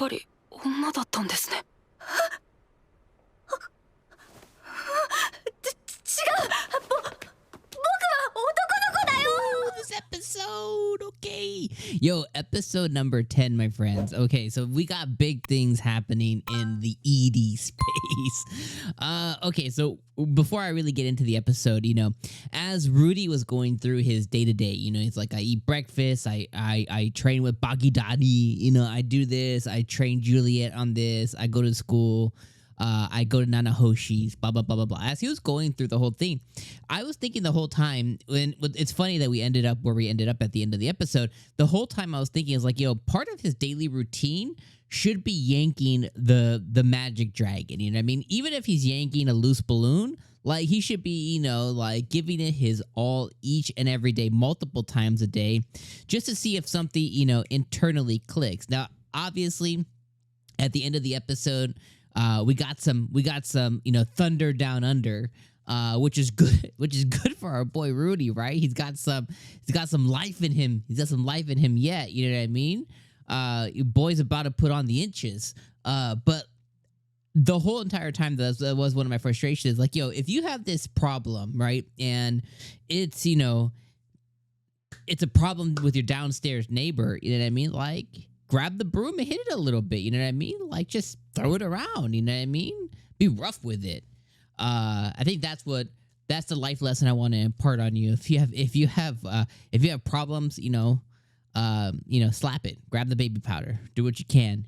ぱり女だったんですね。This episode, okay. Yo, episode number 10, my friends. Okay, so we got big things happening in the ED space. Okay, so before I really get into the episode, as Rudy was going through his day-to-day, he's like, I eat breakfast, I train with Bagidadi, I do this, I train Juliet on this, I go to school, I go to Nanahoshi's, blah, blah, blah, blah, blah. As he was going through the whole thing, I was thinking the whole time, it's funny that we ended up where we ended up at the end of the episode. The whole time I was thinking is like, part of his daily routine should be yanking the magic dragon. You know what I mean? Even if he's yanking a loose balloon, like he should be, like giving it his all each and every day, multiple times a day, just to see if something, internally clicks. Now, obviously, at the end of the episode, we got some, thunder down under, which is good, for our boy Rudy, right? He's got some life in him. He's got some life in him yet. You know what I mean? Your boy's about to put on the inches. But the whole entire time that was one of my frustrations. Like, if you have this problem, right, and it's it's a problem with your downstairs neighbor. You know what I mean? Like, grab the broom and hit it a little bit, you know what I mean? Like, just throw it around, you know what I mean? Be rough with it. I think that's the life lesson I want to impart on you. If you have problems, slap it. Grab the baby powder. Do what you can,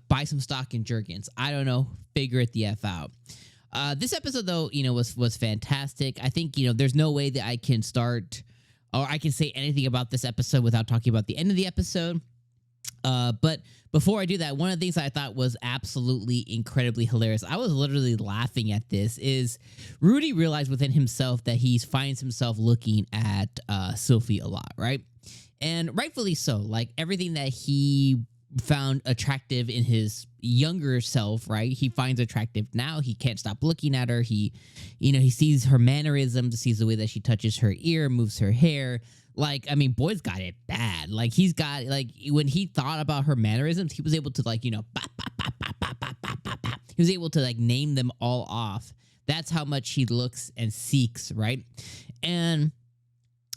buy some stock in Jergens. I don't know. Figure it the F out. This episode, though, was fantastic. I think, there's no way that I can start or I can say anything about this episode without talking about the end of the episode. But before I do that, one of the things I thought was absolutely incredibly hilarious, I was literally laughing at this, is Rudy realized within himself that he finds himself looking at Sylphie a lot, right? And rightfully so. Like, everything that he found attractive in his younger self, right? He finds attractive now. He can't stop looking at her. He sees her mannerisms, sees the way that she touches her ear, moves her hair. Like, I mean, boy's got it bad. Like, he's got, like, when he thought about her mannerisms, he was able to, like, bop, bop, bop, bop, bop, bop, bop, bop, bop. He was able to, like, name them all off. That's how much he looks and seeks, right? And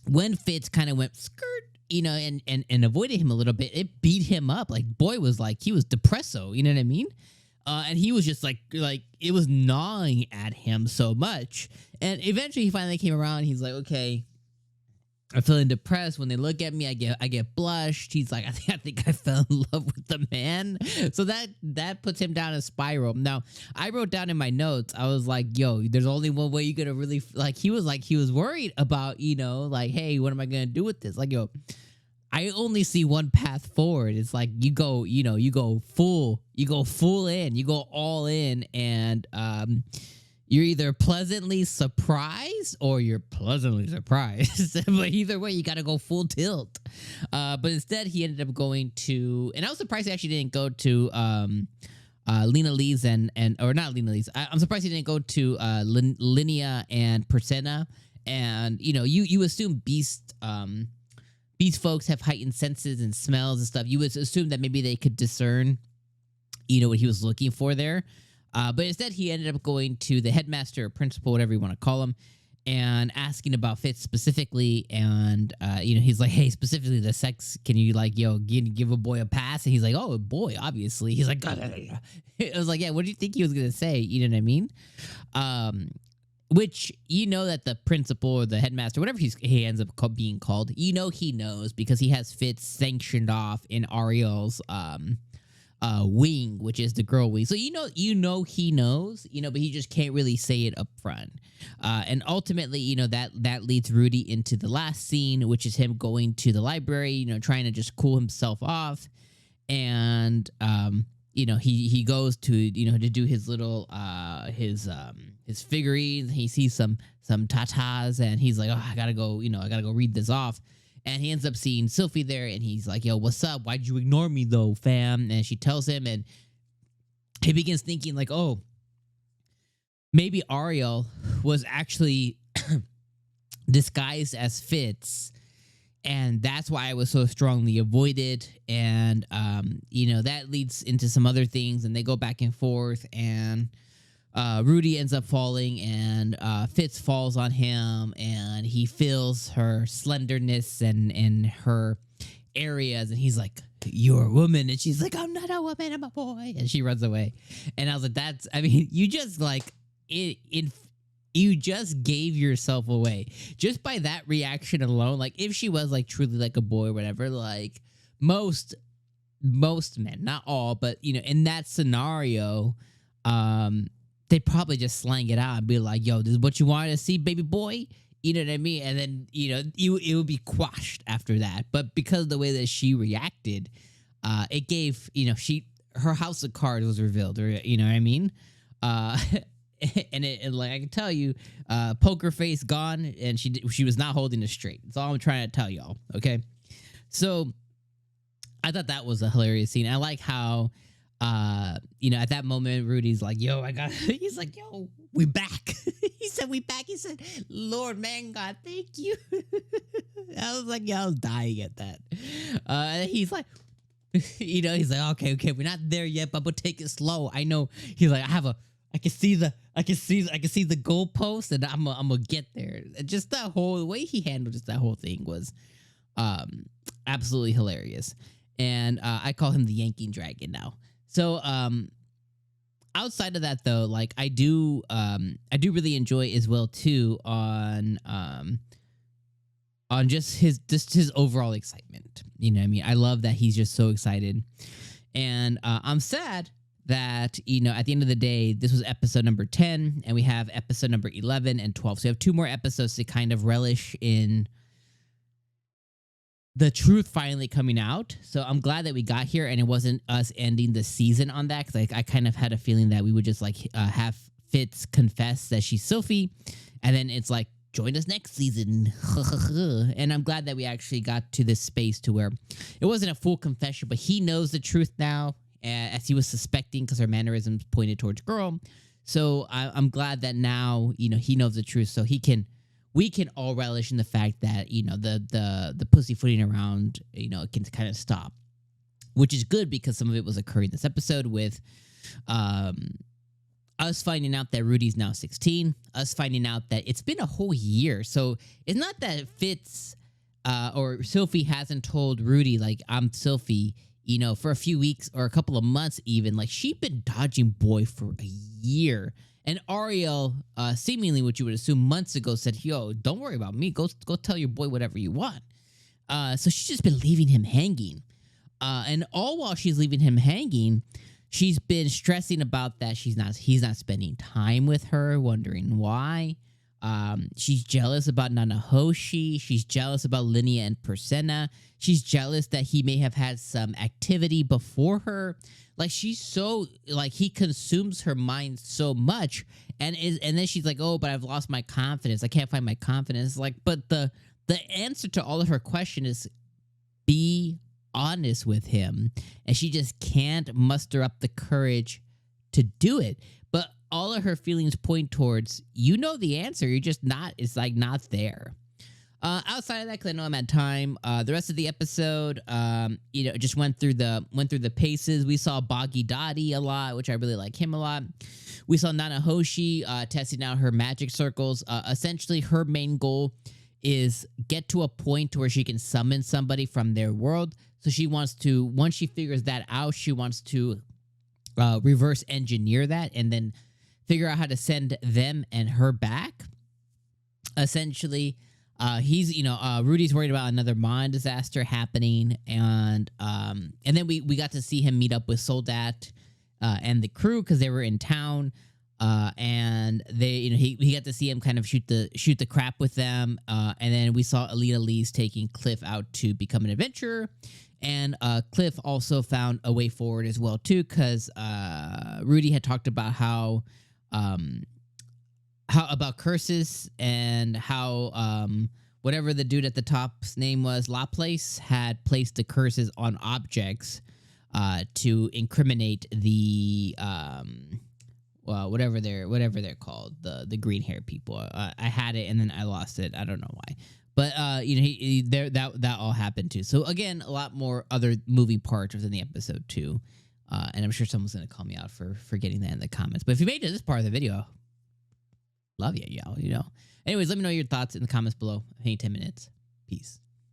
when Fitz kind of went skirt, and avoided him a little bit, it beat him up. Like, boy was like, he was depresso, you know what I mean? And he was just like it was gnawing at him so much. And eventually he finally came around. He's like, okay, I'm feeling depressed. When they look at me, I get blushed. He's like, I think I fell in love with the man. So that puts him down a spiral. Now, I wrote down in my notes, I was like, yo, there's only one way you're gonna really he was worried about, like, hey, what am I gonna do with this? Like, yo, I only see one path forward. It's like you go full in, you go all in, and you're either pleasantly surprised or you're pleasantly surprised. But either way, you got to go full tilt. But instead, he ended up going to, and I was surprised he actually didn't go to Lena Lee's or not Lena Lee's. I'm surprised he didn't go to Linnea and Persena. And you assume Beast folks have heightened senses and smells and stuff. You would assume that maybe they could discern, what he was looking for there. But instead, he ended up going to the headmaster or principal, whatever you want to call him, and asking about Fitz specifically. And, he's like, hey, specifically the sex, can you, like, give a boy a pass? And he's like, oh, boy, obviously. He's like, I was like, yeah, what do you think he was going to say? You know what I mean? Which, that the principal or the headmaster, whatever he ends up being called, he knows because he has Fitz sanctioned off in Ariel's wing, which is the girl wing. So he knows, but he just can't really say it up front. And ultimately, that leads Rudy into the last scene, which is him going to the library, trying to just cool himself off. And he goes to to do his little his figurines. He sees some tatas, and he's like, oh, I gotta go read this off. And he ends up seeing Sylphie there, and he's like, yo, what's up? Why'd you ignore me, though, fam? And she tells him, and he begins thinking, like, oh, maybe Ariel was actually disguised as Fitz, and that's why I was so strongly avoided. And that leads into some other things, and they go back and forth, and Rudy ends up falling, and Fitz falls on him, and he feels her slenderness and her areas, and he's like, "You're a woman," and she's like, "I'm not a woman, I'm a boy," and she runs away. And I was like, you just like you just gave yourself away just by that reaction alone. Like, if she was like truly like a boy or whatever, like most men, not all, but in that scenario, they'd probably just slang it out and be like, "Yo, this is what you wanted to see, baby boy." You know what I mean? And then, it would be quashed after that. But because of the way that she reacted, it gave, her house of cards was revealed, or, you know what I mean? And like, I can tell you, poker face gone, and she was not holding it straight. That's all I'm trying to tell y'all, okay? So I thought that was a hilarious scene. I like how, at that moment, Rudy's like, "Yo, he's like, "Yo, we back." He said, "We back." He said, "Lord, man, God, thank you." I was like, I was dying at that. And he's like, he's like, okay, we're not there yet, but we'll take it slow. I know. He's like, I can see the goalpost, and I'm gonna get there. Just the way he handled just that whole thing was, absolutely hilarious. And I call him the Yanking Dragon now. So, outside of that, though, like, I do really enjoy as well too on just his overall excitement. You know what I mean? I love that he's just so excited, and I'm sad that at the end of the day, this was episode number 10, and we have episode number 11 and 12. So we have 2 more episodes to kind of relish in the truth finally coming out. So I'm glad that we got here, and it wasn't us ending the season on that, because I kind of had a feeling that we would just like have Fitz confess that she's Sylphie, and then it's like, join us next season. And I'm glad that we actually got to this space to where it wasn't a full confession, but he knows the truth now, as he was suspecting, because her mannerisms pointed towards girl. So I'm glad that now he knows the truth, so we can all relish in the fact that the pussyfooting around can kind of stop, which is good, because some of it was occurring this episode with us finding out that Rudy's now 16, us finding out that it's been a whole year. So it's not that Fitz or Sylphie hasn't told Rudy, like, "I'm Sylphie," for a few weeks or a couple of months even. Like, she'd been dodging boy for a year. And Ariel, seemingly what you would assume months ago, said, "Yo, don't worry about me. Go tell your boy whatever you want." So she's just been leaving him hanging. And all while she's leaving him hanging, she's been stressing about that he's not spending time with her, wondering why. She's jealous about Nanahoshi. She's jealous about Linnea and Persena. She's jealous that he may have had some activity before her. Like, she's so, like, he consumes her mind so much, and then she's like, "Oh, but I've lost my confidence. I can't find my confidence." Like, but the answer to all of her question is, be honest with him, and she just can't muster up the courage to do it. But all of her feelings point towards, the answer, you're just not. It's like not there. Outside of that, because I know I'm at time, the rest of the episode, just went through the paces. We saw Boggy Dottie a lot, which I really like him a lot. We saw Nanahoshi testing out her magic circles. Essentially, her main goal is get to a point where she can summon somebody from their world. So she wants to, once she figures that out, she wants to reverse engineer that and then figure out how to send them and her back. Essentially, Rudy's worried about another mine disaster happening, and then we got to see him meet up with Soldat and the crew, because they were in town, and they he got to see him kind of shoot the crap with them, and then we saw Alita Lee's taking Cliff out to become an adventurer, and Cliff also found a way forward as well too, because Rudy had talked about how about curses, and how whatever the dude at the top's name was, Laplace, had placed the curses on objects to incriminate the whatever they're called, the green hair people. I had it and then I lost it. I don't know why. But he there that all happened too. So again, a lot more other moving parts within the episode too. And I'm sure someone's gonna call me out for getting that in the comments. But if you made it to this part of the video, love you, y'all. Anyways, let me know your thoughts in the comments below. Hey, 10 minutes. Peace.